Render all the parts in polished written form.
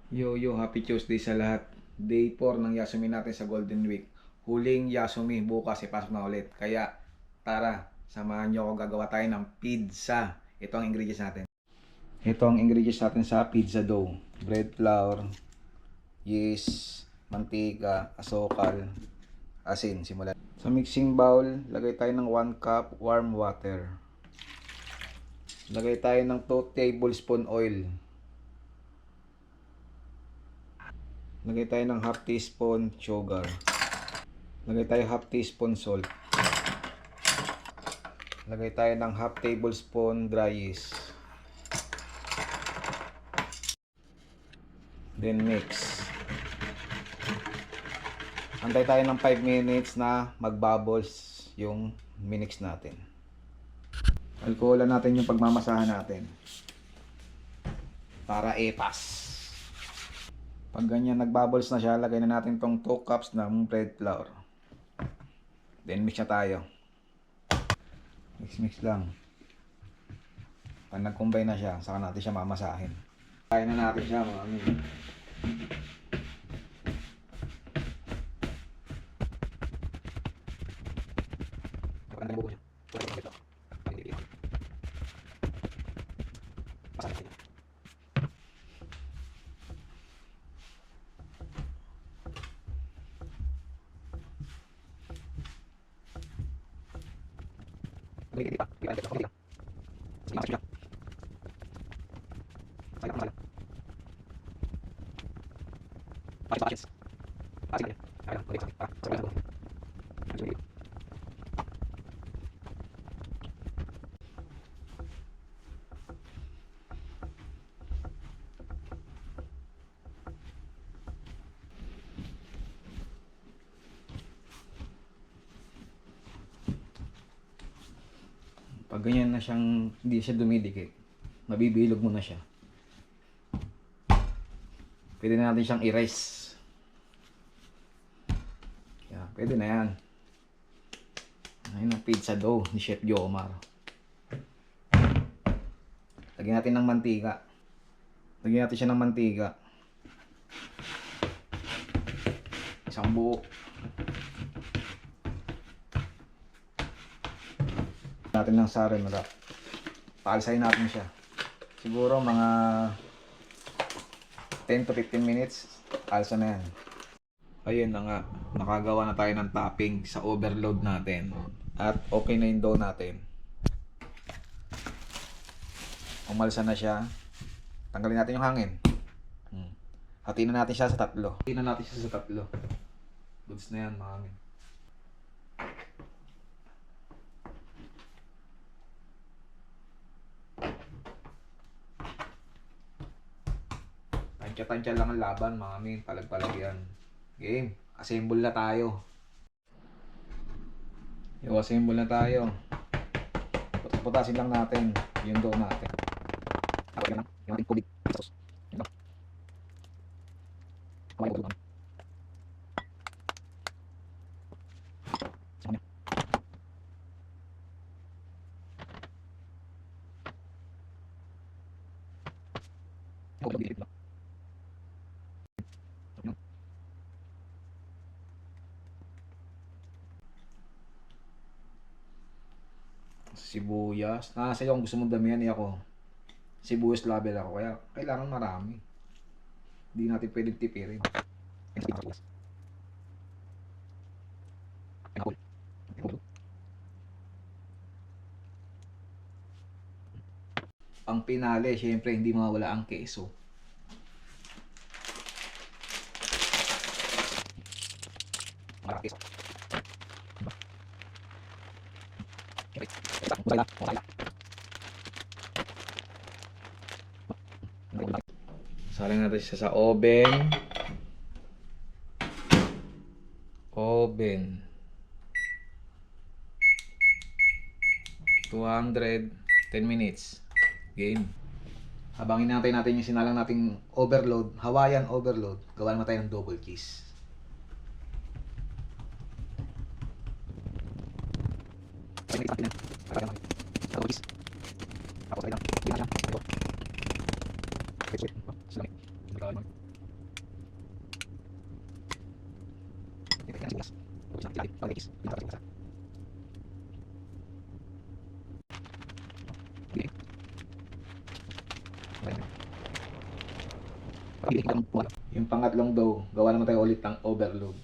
Yo, happy Tuesday sa lahat. Day 4 ng Yasumi natin sa Golden Week. Huling Yasumi, bukas ipasok na ulit. Kaya tara, samahan nyo ako, gagawa tayo ng pizza. Ito ang ingredients natin. Ito ang ingredients natin sa pizza dough. Bread flour, yeast, mantika, asukal, asin. Simulan. Sa mixing bowl, lagay tayo ng 1 cup warm water. Lagay tayo ng 2 tablespoon oil. Lagay tayo ng half teaspoon sugar. Lagay tayo half teaspoon salt. Lagay tayo ng half tablespoon dry yeast. Then mix. Antay tayo ng 5 minutes na magbubbles yung minix natin. Alcoholan natin yung pagmamasahan natin. Para epas. Pag ganyan nagbubbles na siya, lagay na natin tong 2 cups ng bread flour. Then mix na tayo. Mix lang. Pag nag-combine na siya, saka natin siya mamasahin. Kaya na natin siya mga amin. Pag ganyan na siyang, hindi siya dumidikit, mabibilog mo na siya. Pwede na natin siyang erase. Yan, pwede na yan. Ayun ang pizza dough ni Chef Jomar. Lagyan natin ng mantika. Lagyan natin siya ng mantika. Isang buo. Natin ng sarin wrap. Paalsahin natin siya. Siguro mga 10 to 15 minutes. Alsa na yan. Ayun na nga. Nakagawa na tayo ng topping sa overload natin. At okay na yung dough natin. Umalsa na siya. Tanggalin natin yung hangin. Hatiin na natin siya sa tatlo. Hatiin na natin siya sa tatlo. Goods na yan mga amin. Tansya-tansya lang ang laban mga amin. Palag-palag yan. Game. Assemble na tayo. Assemble na tayo. Putasin lang natin yung dough natin. Yung ating tubig. Sibuyas. Sa'yo kung gusto mong damihan ako. Sibuyas level ako. Kaya kailangan marami. Hindi natin pwedeng tipirin. Ang pinali, syempre hindi mawala ang keso. Marami keso. Saling natin siya sa oven. 210 minutes. Game. Habang hinahantay natin yung sinalang nating overload, Hawaiian overload, gawa naman tayo ng double cheese. Yung pangatlong dough, gawa naman tayo ulit ng overload.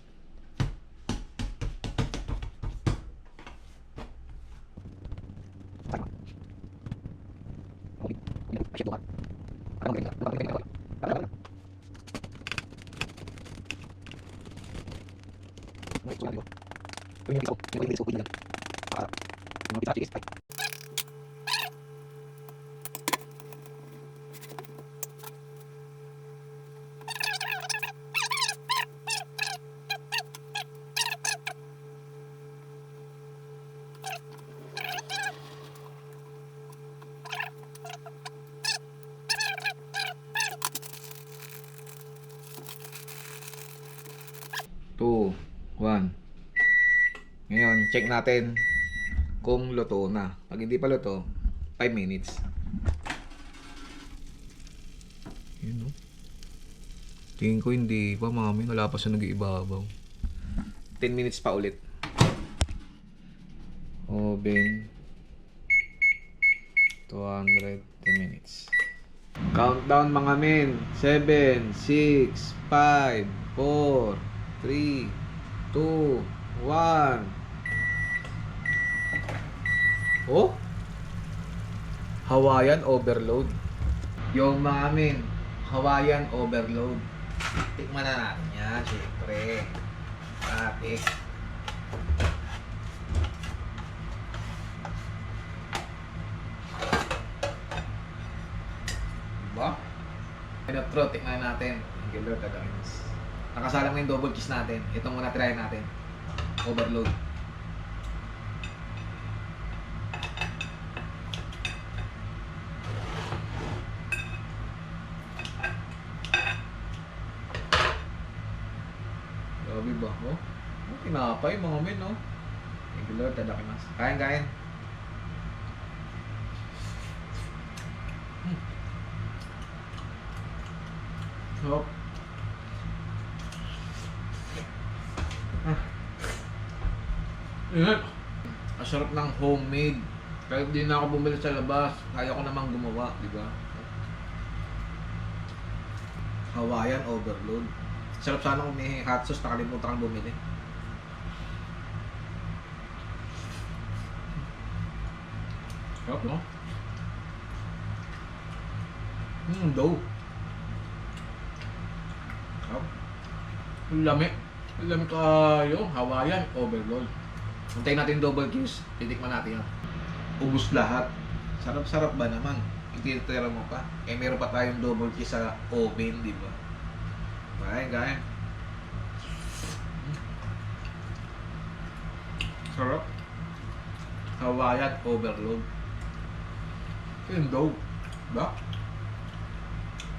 Two, one. Ngayon, check natin kung luto na. Pag hindi pa luto, 5 minutes. Yun, no? Tingin ko hindi pa, mami. Wala pa sa nag-iibabaw. 10 minutes pa ulit. Oven. 200 minutes. Countdown mga men. 7, 6, 5, 4, 3, 2, 1. Oh? Hawaiian overload. Yung mga men, Hawaiian overload. Tikman na natin yan, syempre. Ate. Diba? Pinotro, tikman natin. Ang gilor, gagawin. Nakasalang na yung double cheese natin. Ito muna try natin. Overload. Grabe ba? Oh? Oh, tinapay mga men, no? Thank you Lord, tadakimasu. Kain, kain. Oh. Ingat. Ang sarap ng homemade. Kahit di na ako bumili sa labas, kaya ko namang gumawa, di ba? Hawaiian overload. Sarap sana kung may hot sauce, nakalimutan kang bumili. Sarap, no? Dough. Sarap. Lami. Lami kayo. Hawaiian overload. Hintayin natin yung double cheese. Titikman natin yan. Ubus lahat. Sarap-sarap ba naman? Ititira mo pa. Eh, meron pa tayong double cheese sa oven, di ba? Kain, kain. Sarap. Hawaiian overload. Yung dough. Ba?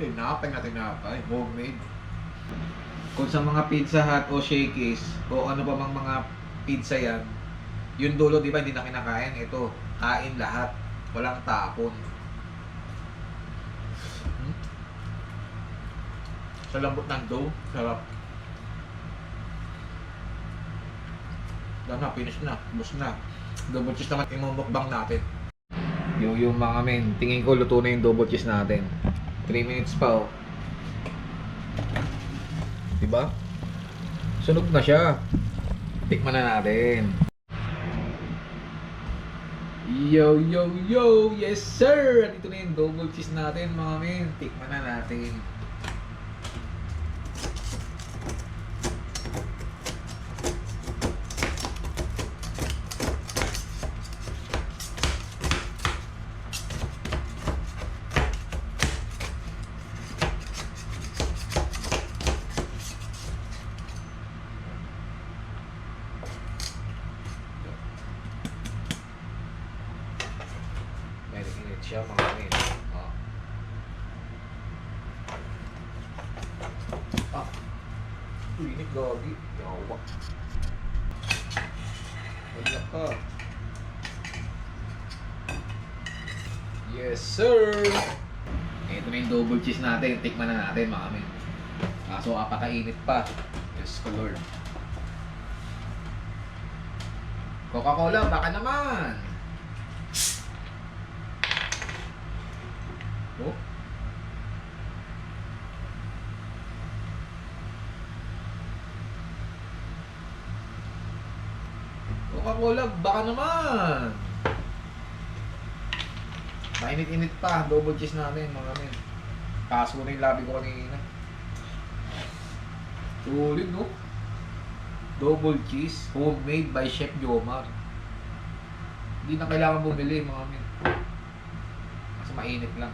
Tinapay na tinapay. Homemade. Kung sa mga Pizza Hut o Shakey's o ano pa mang mga pizza yan, yung dulo, di ba, hindi na kinakain. Ito, kain lahat. Walang tapon. Sa lambot ng dough, sarap. Na, finish na. Bus na. Double cheese naman imumukbang natin. Yung mga men, tingin ko luto na yung double cheese natin. 3 minutes pa, oh. Diba? Sunog na siya. Tikman na natin. Yo, yo, yo! Yes, sir! Dito na yung double cheese natin, mga men. Tikman na natin. Init siya mga men. Init gagi. Yawa. Wala ka. Yes sir! Ito na yung double cheese natin. Tikman na natin mga men. Kaso apakainit pa. Yes Lord. Coca-Cola, baka naman. Oh. Coca-Cola, baka naman. Mainit-init pa, double cheese natin mga men. Kaso na yung labi ko kanina. Solid, no? Double cheese, homemade by Chef Jomar. Hindi na kailangan bumili mga men. Kasi mainit lang.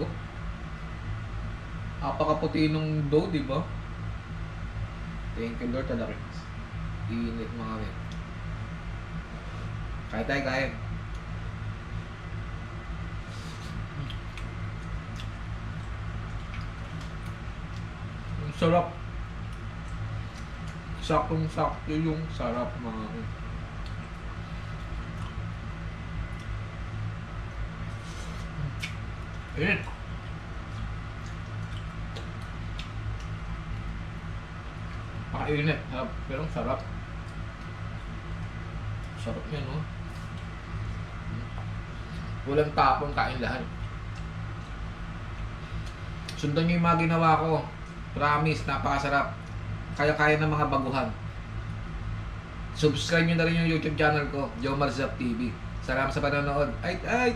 Oh. Apakaputi nung dough, di ba? Thank you Lord, talakits. Init mga men. Kaya tayo, kaya. Ang sarap. Saktong-sakto yung sarap mga men. Init. Pakainit, pero ang sarap. Sarap yan, no? Walang tapong, kain lahat. Sundan nyo yung mga ginawa ko. Promise, napakasarap. Kaya-kaya ng mga baguhan. Subscribe nyo na rin yung YouTube channel ko, Jomar Zap TV. Salamat sa panonood. Ay!